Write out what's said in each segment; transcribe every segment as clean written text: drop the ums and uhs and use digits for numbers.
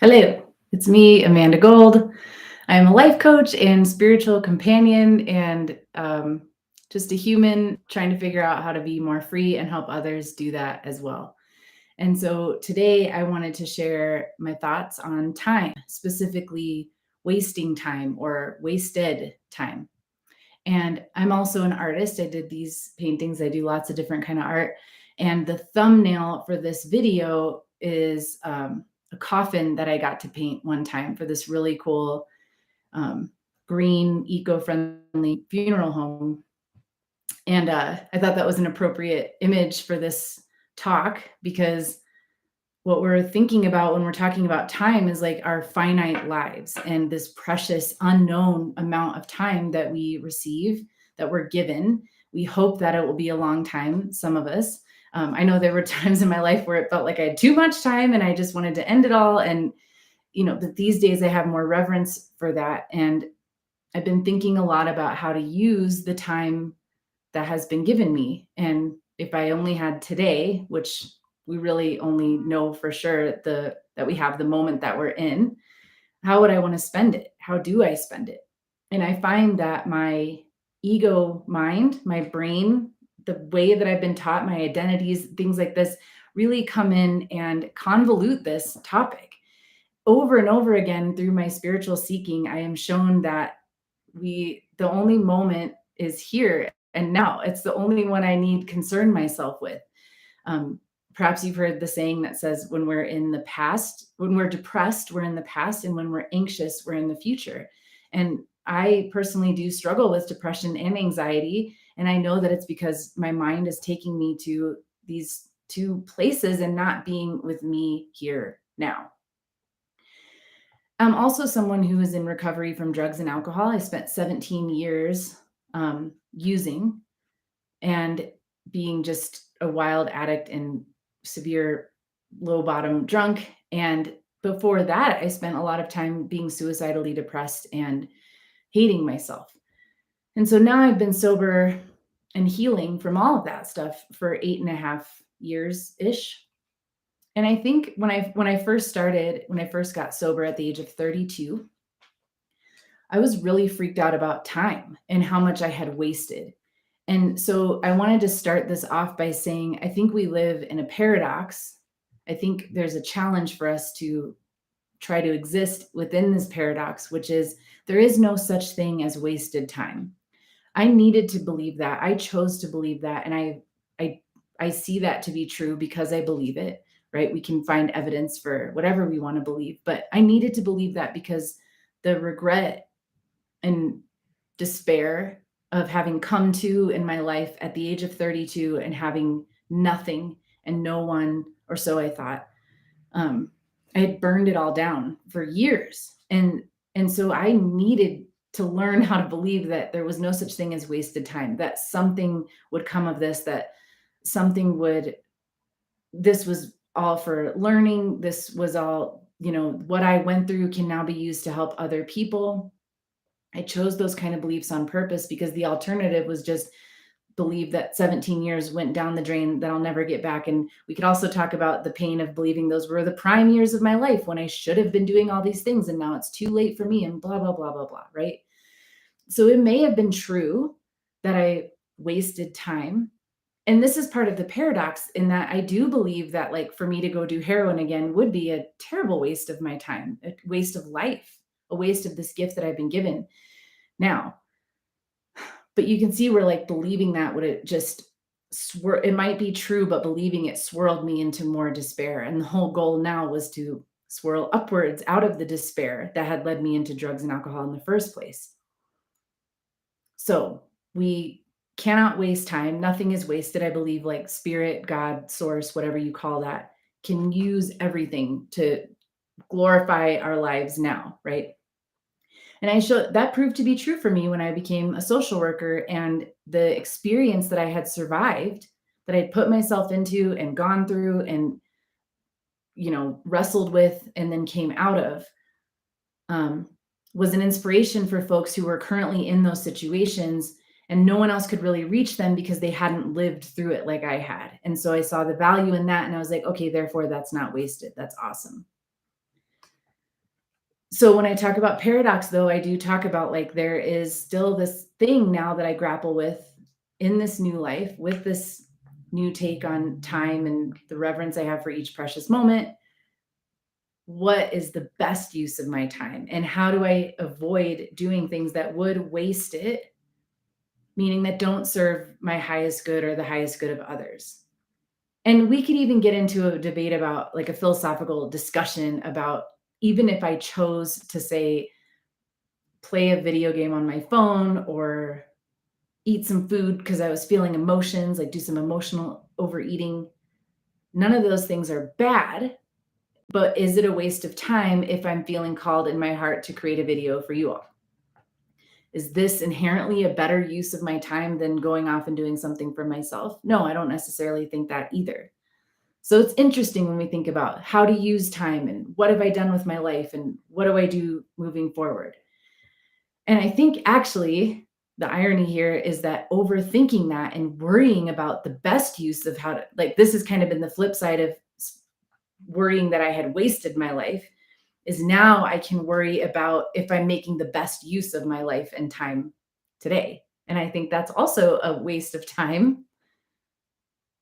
Hello, it's me, Amanda Gold. I'm a life coach and spiritual companion, and just a human trying to figure out how to be more free and help others do that as well. And so today I wanted to share my thoughts on time, specifically wasting time or wasted time. And I'm also an artist. I did these paintings. I do lots of different kind of art. And the thumbnail for this video is a coffin that I got to paint one time for this really cool um, green, eco-friendly funeral home. And I thought that was an appropriate image for this talk because what we're thinking about when we're talking about time is like our finite lives and this precious unknown amount of time that we receive, that we're given. We hope that it will be a long time, some of us. I know there were times in my life where it felt like I had too much time and I just wanted to end it all. And, but these days I have more reverence for that. And I've been thinking a lot about how to use the time that has been given me. And if I only had today, which we really only know for sure that we have the moment that we're in, how would I want to spend it? How do I spend it? And I find that my ego mind, my brain, the way that I've been taught, my identities, things like this really come in and convolute this topic. Over and over again through my spiritual seeking, I am shown that the only moment is here and now. It's the only one I need concern myself with. Um, Perhaps you've heard the saying that says when we're in the past, when we're depressed, we're in the past, and when we're anxious, we're in the future. And I personally do struggle with depression and anxiety. And I know that it's because my mind is taking me to these two places and not being with me here now. I'm also someone who is in recovery from drugs and alcohol. I spent 17 years using and being just a wild addict and severe low bottom drunk. And before that, I spent a lot of time being suicidally depressed and hating myself. And so now I've been sober and healing from all of that stuff for 8.5 years ish. And I think when I first got sober at the age of 32, I was really freaked out about time and how much I had wasted. And so I wanted to start this off by saying I think we live in a paradox. I think there's a challenge for us to try to exist within this paradox, which is there is no such thing as wasted time. I needed to believe that. I chose to believe that, and I I see that to be true because I believe it, right? We can find evidence for whatever we want to believe, but I needed to believe that because the regret and despair of having come to in my life at the age of 32 and having nothing and no one, or so I thought. Um, I had burned it all down for years. And so I needed to learn how to believe that there was no such thing as wasted time, that something would come of this, that something would, this was all for learning. This was all, what I went through can now be used to help other people. I chose those kind of beliefs on purpose because the alternative was just believe that 17 years went down the drain that I'll never get back. And we could also talk about the pain of believing those were the prime years of my life when I should have been doing all these things and now it's too late for me and blah, blah, blah, blah, blah, right? So it may have been true that I wasted time. And this is part of the paradox in that I do believe that, like, for me to go do heroin again would be a terrible waste of my time, a waste of life, a waste of this gift that I've been given. Now, but you can see where, like, believing that would it just it might be true, but believing it swirled me into more despair. And the whole goal now was to swirl upwards out of the despair that had led me into drugs and alcohol in the first place. So we cannot waste time. Nothing is wasted. I believe, like, spirit, God, source, whatever you call that, can use everything to glorify our lives now, right? And I showed that proved to be true for me when I became a social worker, and the experience that I had survived, that I'd put myself into and gone through and, wrestled with and then came out of, um, was an inspiration for folks who were currently in those situations, and no one else could really reach them because they hadn't lived through it like I had. And so I saw the value in that, and I was like, okay, therefore that's not wasted. That's awesome. So when I talk about paradox, though, I do talk about like there is still this thing now that I grapple with in this new life, with this new take on time and the reverence I have for each precious moment. What is the best use of my time? And how do I avoid doing things that would waste it, meaning that don't serve my highest good or the highest good of others? And we could even get into a debate about like a philosophical discussion about even if I chose to say, play a video game on my phone or eat some food because I was feeling emotions, like do some emotional overeating. None of those things are bad, but is it a waste of time if I'm feeling called in my heart to create a video for you all? Is this inherently a better use of my time than going off and doing something for myself? No, I don't necessarily think that either. So it's interesting when we think about how to use time and what have I done with my life and what do I do moving forward? And I think actually the irony here is that overthinking that and worrying about the best use of how to, like, this has kind of been the flip side of worrying that I had wasted my life, is now I can worry about if I'm making the best use of my life and time today. And I think that's also a waste of time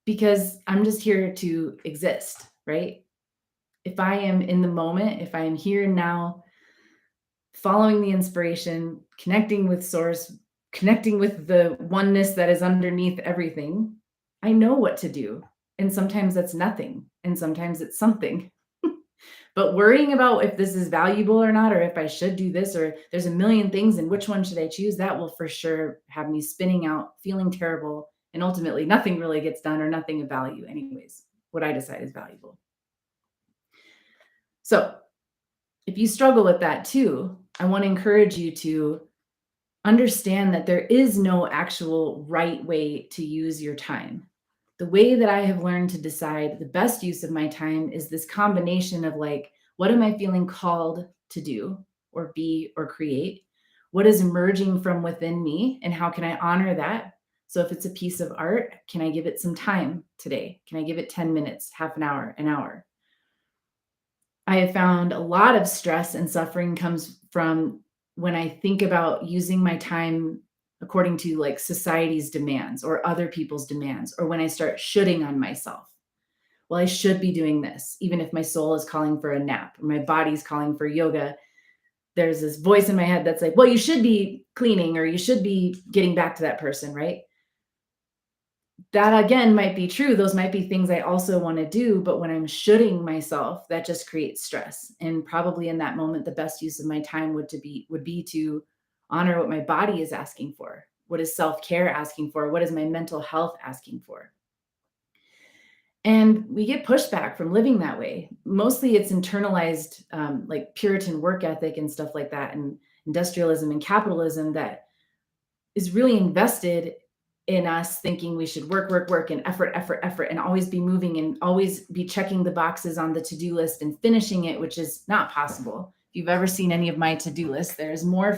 because I'm just here to exist, right? If I am in the moment, if I am here now, following the inspiration, connecting with source, connecting with the oneness that is underneath everything, I know what to do. And sometimes that's nothing, and sometimes it's something. But worrying about if this is valuable or not, or if I should do this, or there's a million things and which one should I choose, that will for sure have me spinning out, feeling terrible. And ultimately, nothing really gets done or nothing of value, anyways, what I decide is valuable. So if you struggle with that too, I want to encourage you to understand that there is no actual right way to use your time. The way that I have learned to decide the best use of my time is this combination of like, what am I feeling called to do or be or create? What is emerging from within me and how can I honor that? So if it's a piece of art, can I give it some time today? Can I give it 10 minutes, half an hour, an hour? I have found a lot of stress and suffering comes from when I think about using my time according to like society's demands or other people's demands, or when I start shoulding on myself. Well, I should be doing this, even if my soul is calling for a nap or my body's calling for yoga. There's this voice in my head that's like, well, you should be cleaning or you should be getting back to that person, right? That again might be true. Those might be things I also want to do, but when I'm shooting myself, that just creates stress. And probably in that moment, the best use of my time would be to honor what my body is asking for. What is self-care asking for? What is my mental health asking for? And we get pushback from living that way. Mostly it's internalized, like Puritan work ethic and stuff like that, and industrialism and capitalism that is really invested in us thinking we should work, work, work, and effort, effort, effort, and always be moving and always be checking the boxes on the to-do list and finishing it, which is not possible. If you've ever seen any of my to-do lists, there's more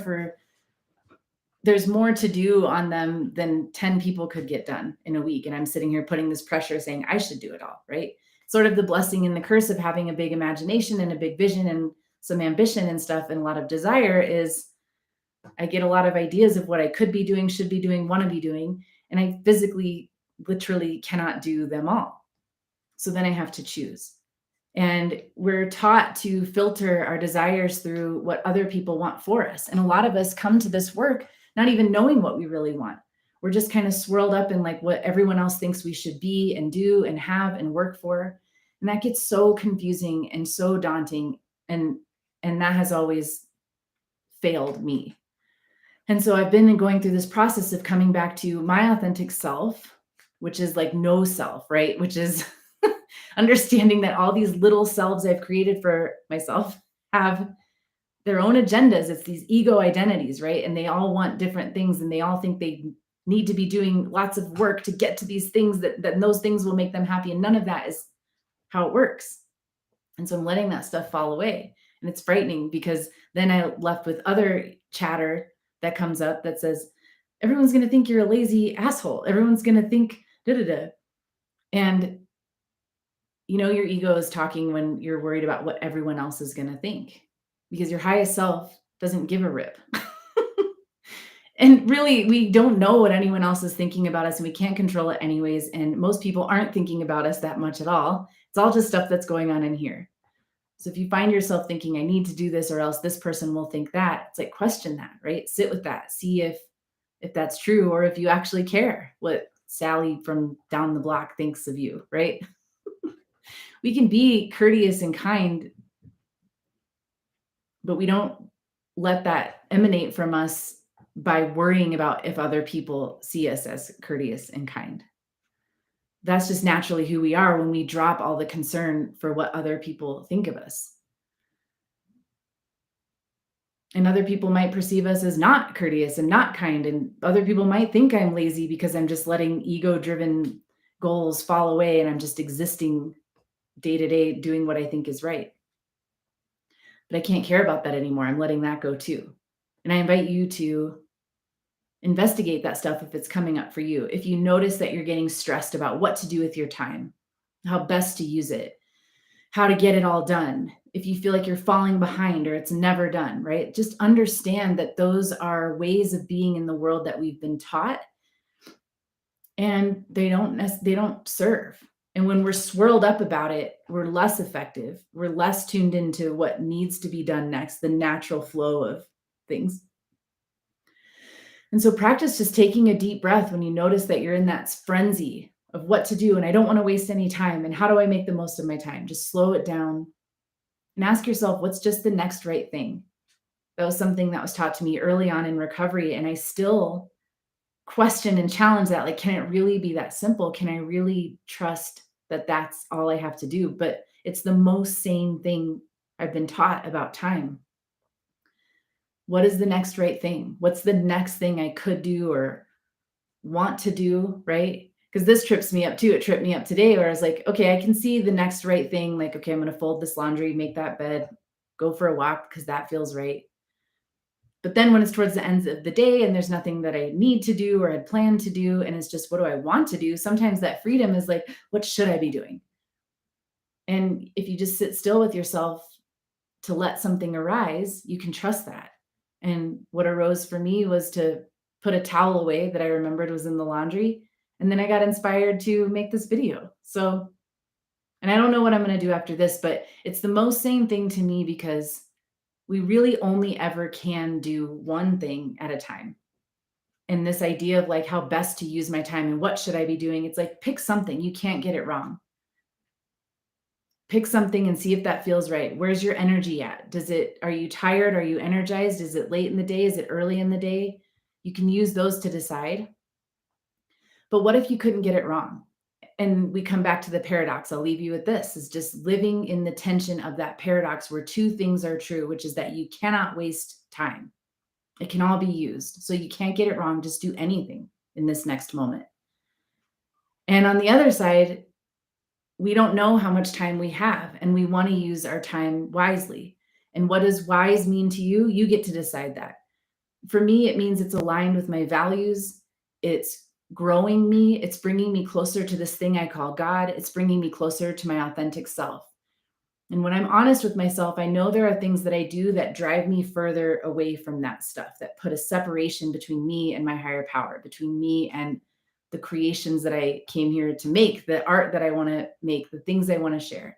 to do on them than 10 people could get done in a week. And I'm sitting here putting this pressure saying I should do it all, right? Sort of the blessing and the curse of having a big imagination and a big vision and some ambition and stuff and a lot of desire is I get a lot of ideas of what I could be doing, should be doing, want to be doing, and I physically, literally cannot do them all. So then I have to choose. And we're taught to filter our desires through what other people want for us. And a lot of us come to this work not even knowing what we really want. We're just kind of swirled up in like what everyone else thinks we should be and do and have and work for. And that gets so confusing and so daunting. And that has always failed me. And so I've been going through this process of coming back to my authentic self, which is like no self, right? Which is understanding that all these little selves I've created for myself have their own agendas. It's these ego identities, right? And they all want different things and they all think they need to be doing lots of work to get to these things that those things will make them happy. And none of that is how it works. And so I'm letting that stuff fall away. And it's frightening because then I left with other chatter that comes up that says, everyone's going to think you're a lazy asshole. Everyone's going to think da da da. And your ego is talking when you're worried about what everyone else is going to think. because your highest self doesn't give a rip. And really, we don't know what anyone else is thinking about us, and we can't control it anyways. And most people aren't thinking about us that much at all. It's all just stuff that's going on in here. So if you find yourself thinking, I need to do this or else this person will think that, it's like question that, right? Sit with that. See if that's true or if you actually care what Sally from down the block thinks of you, right? We can be courteous and kind, but we don't let that emanate from us by worrying about if other people see us as courteous and kind. That's just naturally who we are when we drop all the concern for what other people think of us. And other people might perceive us as not courteous and not kind. And other people might think I'm lazy because I'm just letting ego driven goals fall away and I'm just existing day to day doing what I think is right. But I can't care about that anymore. I'm letting that go too. And I invite you to investigate that stuff if it's coming up for you. If you notice that you're getting stressed about what to do with your time, how best to use it, how to get it all done. If you feel like you're falling behind or it's never done, right? Just understand that those are ways of being in the world that we've been taught and they don't serve. And when we're swirled up about it, we're less effective. We're less tuned into what needs to be done next, the natural flow of things. And so practice just taking a deep breath when you notice that you're in that frenzy of what to do and I don't want to waste any time and how do I make the most of my time? Just slow it down and ask yourself what's just the next right thing. That was something that was taught to me early on in recovery and I still question and challenge that like can it really be that simple? Can I really trust that that's all I have to do? But it's the most sane thing I've been taught about time. What is the next right thing? What's the next thing I could do or want to do, right? Because this trips me up too. It tripped me up today where I was like, okay, I can see the next right thing. Like, okay, I'm going to fold this laundry, make that bed, go for a walk because that feels right. But then when it's towards the ends of the day and there's nothing that I need to do or had planned to do, and it's just what do I want to do? Sometimes that freedom is like, what should I be doing? And if you just sit still with yourself to let something arise, you can trust that. And what arose for me was to put a towel away that I remembered was in the laundry. And then I got inspired to make this video. So, and I don't know what I'm going to do after this, but it's the most sane thing to me because we really only ever can do one thing at a time. And this idea of like how best to use my time and what should I be doing? It's like pick something. You can't get it wrong. Pick something and see if that feels right. Where's your energy at? Are you tired? Are you energized? Is it late in the day? Is it early in the day? You can use those to decide. But what if you couldn't get it wrong? And we come back to the paradox. I'll leave you with this is just living in the tension of that paradox where two things are true, which is that you cannot waste time. It can all be used. So you can't get it wrong. Just do anything in this next moment. And on the other side, we don't know how much time we have and we want to use our time wisely. And what does wise mean to you? You get to decide that. For me, it means it's aligned with my values. It's growing me. It's bringing me closer to this thing I call God. It's bringing me closer to my authentic self. And when I'm honest with myself, I know there are things that I do that drive me further away from that stuff, that put a separation between me and my higher power, between me and the creations that I came here to make, the art that I want to make, the things I want to share.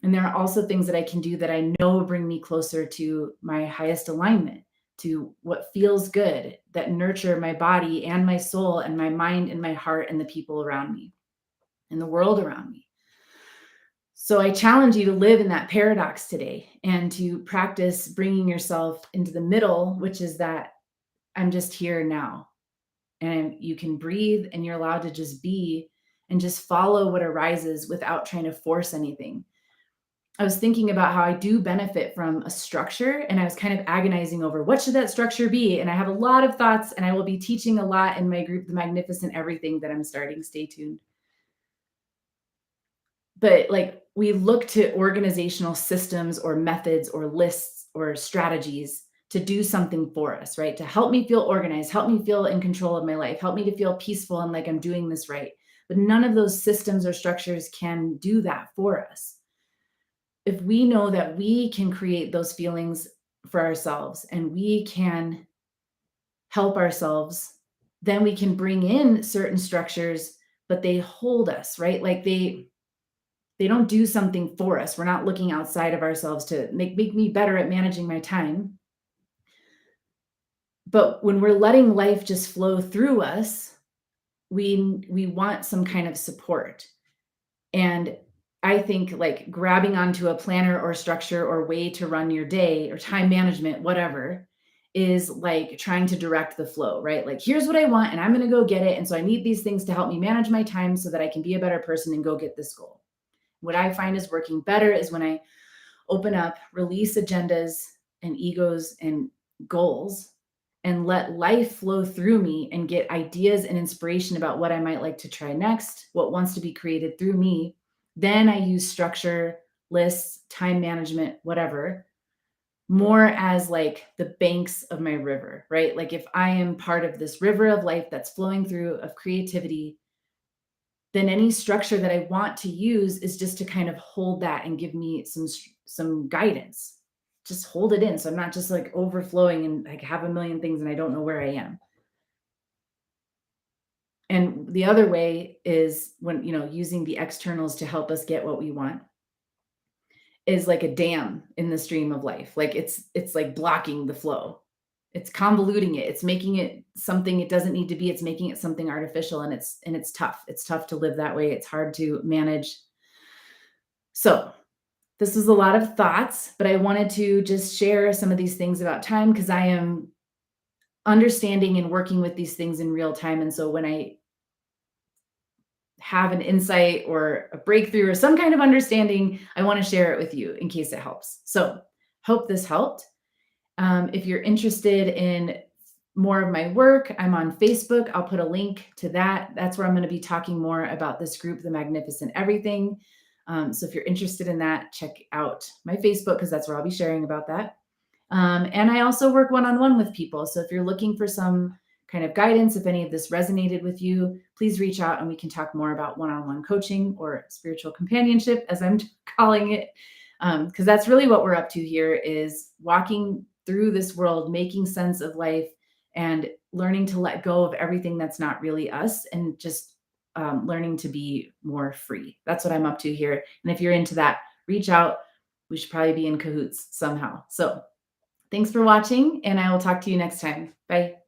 And there are also things that I can do that I know bring me closer to my highest alignment, to what feels good, that nurture my body and my soul and my mind and my heart and the people around me and the world around me. So I challenge you to live in that paradox today and to practice bringing yourself into the middle, which is that I'm just here now. And you can breathe and you're allowed to just be and just follow what arises without trying to force anything. I was thinking about how I do benefit from a structure and I was kind of agonizing over what should that structure be? And I have a lot of thoughts and I will be teaching a lot in my group, The Magnificent Everything, that I'm starting. Stay tuned. But like we look to organizational systems or methods or lists or strategies to do something for us, right? To help me feel organized, help me feel in control of my life, help me to feel peaceful and like I'm doing this right. But none of those systems or structures can do that for us. if we know that we can create those feelings for ourselves and we can help ourselves, then we can bring in certain structures, but they hold us, right? Like they don't do something for us. We're not looking outside of ourselves to make me better at managing my time. But when we're letting life just flow through us, we want some kind of support. And I think like grabbing onto a planner or structure or way to run your day or time management, whatever, is like trying to direct the flow, right? Like, here's what I want, and I'm going to go get it. And so I need these things to help me manage my time so that I can be a better person and go get this goal. What I find is working better is when I open up, release agendas and egos and goals, and let life flow through me and get ideas and inspiration about what I might like to try next, what wants to be created through me. Then I use structure, lists, time management, whatever, more as like the banks of my river, right? Like if I am part of this river of life that's flowing through of creativity, then any structure that I want to use is just to kind of hold that and give me some guidance. Just hold it in. So I'm not just like overflowing and like have a million things and I don't know where I am. And the other way is when, using the externals to help us get what we want is like a dam in the stream of life. Like it's like blocking the flow. It's convoluting it. It's making it something it doesn't need to be. It's making it something artificial and it's tough. It's tough to live that way. It's hard to manage. So, this was a lot of thoughts, but I wanted to just share some of these things about time because I am understanding and working with these things in real time. And so when I have an insight or a breakthrough or some kind of understanding, I want to share it with you in case it helps. So, hope this helped. If you're interested in more of my work, I'm on Facebook. I'll put a link to that. That's where I'm going to be talking more about this group, The Magnificent Everything. So if you're interested in that, check out my Facebook because that's where I'll be sharing about that. And I also work one-on-one with people. So if you're looking for some kind of guidance, if any of this resonated with you, please reach out and we can talk more about one-on-one coaching or spiritual companionship, as I'm calling it. Because that's really what we're up to here is walking through this world, making sense of life and learning to let go of everything that's not really us and just learning to be more free. That's what I'm up to here. And if you're into that, reach out. We should probably be in cahoots somehow. So thanks for watching, and I will talk to you next time. Bye.